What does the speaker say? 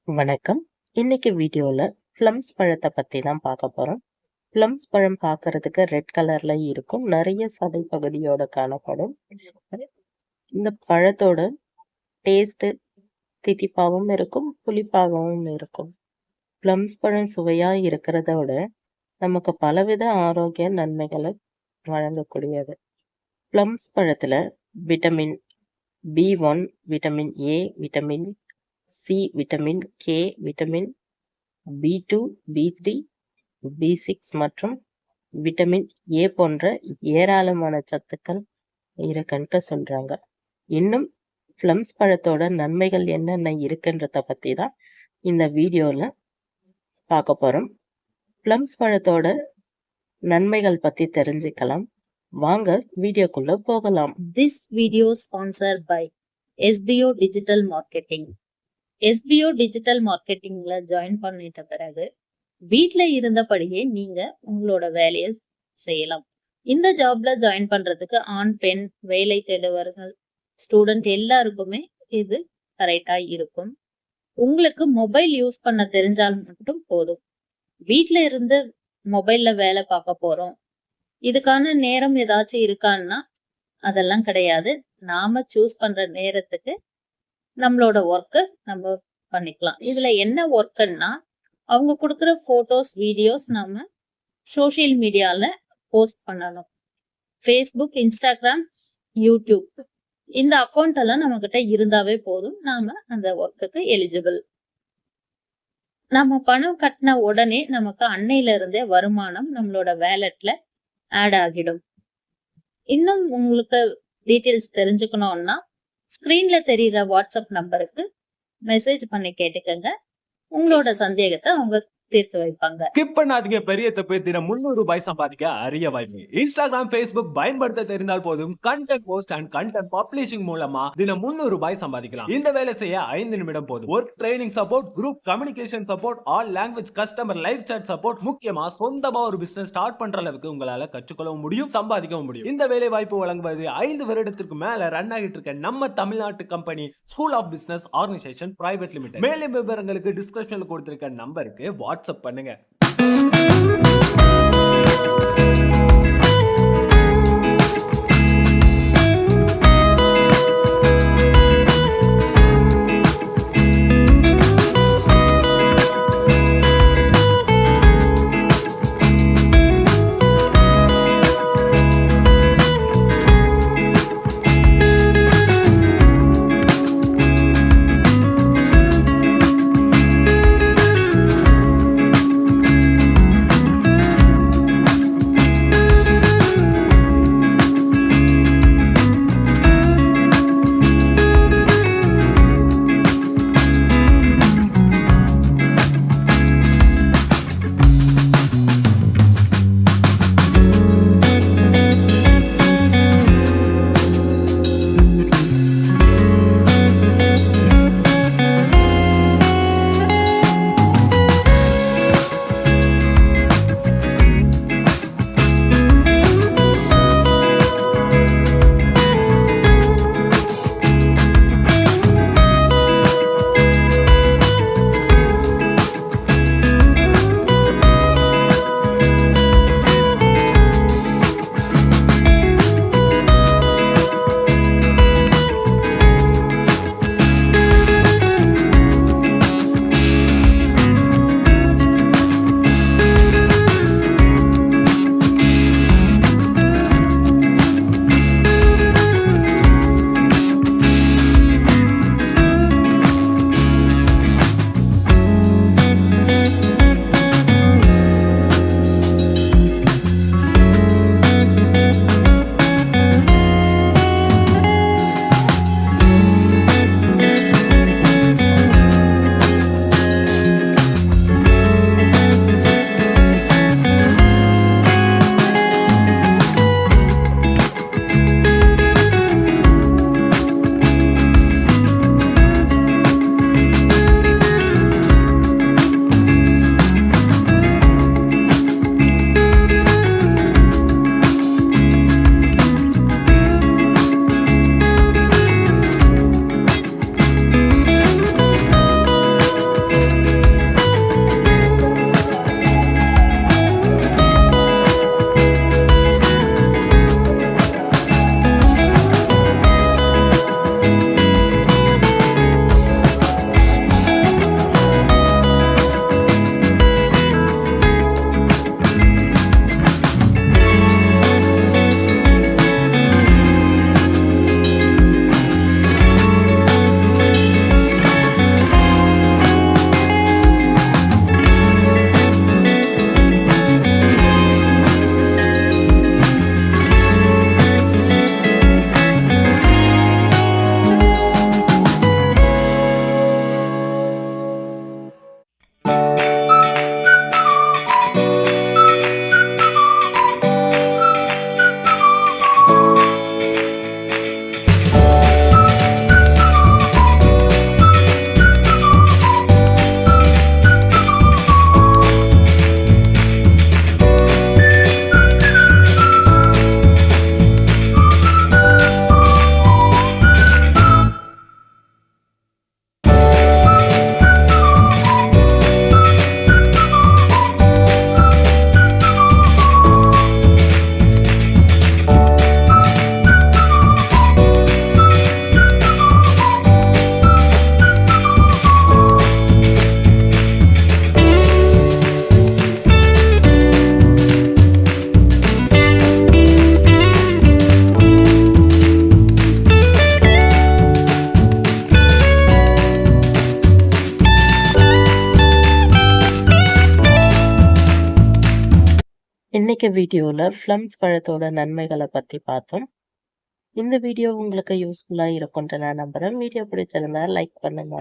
வணக்கம். இன்னைக்கு வீடியோல பிளம்ஸ் பழத்தை பத்தி தான் பார்க்க போறோம். பிளம்ஸ் பழம் பார்க்கறதுக்கு ரெட் கலர்ல இருக்கும். நிறைய சதை பகுதியோட காணப்படும். இந்த பழத்தோட டேஸ்ட் தித்திப்பாகவும் இருக்கும், புளிப்பாகவும் இருக்கும். பிளம்ஸ் பழம் சுவையா இருக்கிறத விட நமக்கு பலவித ஆரோக்கிய நன்மைகளை வழங்கக்கூடியது. பிளம்ஸ் பழத்துல vitamin B1, vitamin A, vitamin C, vitamin K, vitamin B2, B3, B6 மற்றும் விட்டமின் A போன்ற ஏராளமான சத்துக்கள் இருக்குன்ட்டு சொல்றாங்க. இன்னும் பிளம்ஸ் பழத்தோட நன்மைகள் என்னென்ன இருக்குன்றத பத்தி தான் இந்த வீடியோல பார்க்க போறோம். பிளம்ஸ் பழத்தோட நன்மைகள் பத்தி தெரிஞ்சுக்கலாம். வாங்க வீடியோக்குள்ள போகலாம். This video sponsored by SBO Digital Marketing. SBO Digital Marketingல ஜாயின் பண்ணிட்ட பிறகு வீட்ல இருந்தபடியே நீங்க உங்களோட வேலையை செய்யலாம். இந்த ஜாப்ல ஜாயின் பண்றதுக்கு ஆண் பெண் வேலை தேடுவர்கள் ஸ்டூடெண்ட் எல்லாருக்குமே இது கரெக்டா இருக்கும். உங்களுக்கு மொபைல் யூஸ் பண்ண தெரிஞ்சால் மட்டும் போதும். வீட்ல இருந்து மொபைல்ல வேலை பார்க்க போறோம், இதுக்கான நேரம் ஏதாச்சும் இருக்கான்னா அதெல்லாம் கிடையாது. நாம சூஸ் பண்ற நேரத்துக்கு நம்மளோட ஒர்க்கை நம்ம பண்ணிக்கலாம். இதுல என்ன ஒர்க்குன்னா, அவங்க கொடுக்குற போட்டோஸ் வீடியோஸ் நாம சோசியல் மீடியால போஸ்ட் பண்ணணும். ஃபேஸ்புக், இன்ஸ்டாகிராம், யூடியூப் இந்த அக்கௌண்ட் எல்லாம் நம்ம கிட்ட இருந்தாவே போதும், நாம அந்த ஒர்க்குக்கு எலிஜிபிள். நம்ம பணம் கட்டின உடனே நமக்கு அன்னையில இருந்தே வருமானம் நம்மளோட வேலட்ல ஆட் ஆகிடும். இன்னும் உங்களுக்கு டீட்டெயில்ஸ் தெரிஞ்சுக்கணும்னா ஸ்கிரீன்ல தெரியுற வாட்ஸ்அப் நம்பருக்கு மெசேஜ் பண்ணி கேட்டுக்கங்க. உங்களோட சந்தேகத்தை அவங்க தீர்த்து வைப்பாங்க. ஸ்கிப் பண்ணாதீங்க. பெரிய தப்பு. தினம் 300 ரூபாய் சம்பாதிக்க அரிய வாய்ப்பு. இன்ஸ்டாகிராம், ஃபேஸ்புக் பயன்படுத்த தெரிந்தால் போதும், content post and content publishing மூலமா தினம் 300 ரூபாய் சம்பாதிக்கலாம். இந்த வேலை செய்ய 5 நிமிடம் போதும். Work training support, group communication support, all language customer live chat support, முக்கியமா சொந்தமா ஒரு பிசினஸ் ஸ்டார்ட் பண்ற அளவுக்கு உங்களால கற்றுக்கொள்ளவும் முடியும், சம்பாதிக்கவும் முடியும். இந்த வேலை வாய்ப்பு வழங்குவது 5 வருடத்திற்கு மேல ரன் ஆகிட்டு இருக்க நம்ம தமிழ்நாட்டு company school of business organisation private limited. மேலும் விவரங்களுக்கு டிஸ்கிரிப்ஷன்ல கொடுத்திருக்க நம்பருக்கு வாட்ஸ்அப் பண்ணுங்க. இன்னைக்கு வீடியோல பிளம்ஸ் பழத்தோட நன்மைகளை பத்தி பார்த்தோம். இந்த வீடியோ உங்களுக்கு யூஸ்ஃபுல்லா இருக்கும்னு நான் நம்புறேன். வீடியோ பிடிச்சிருந்தா லைக் பண்ணுங்க.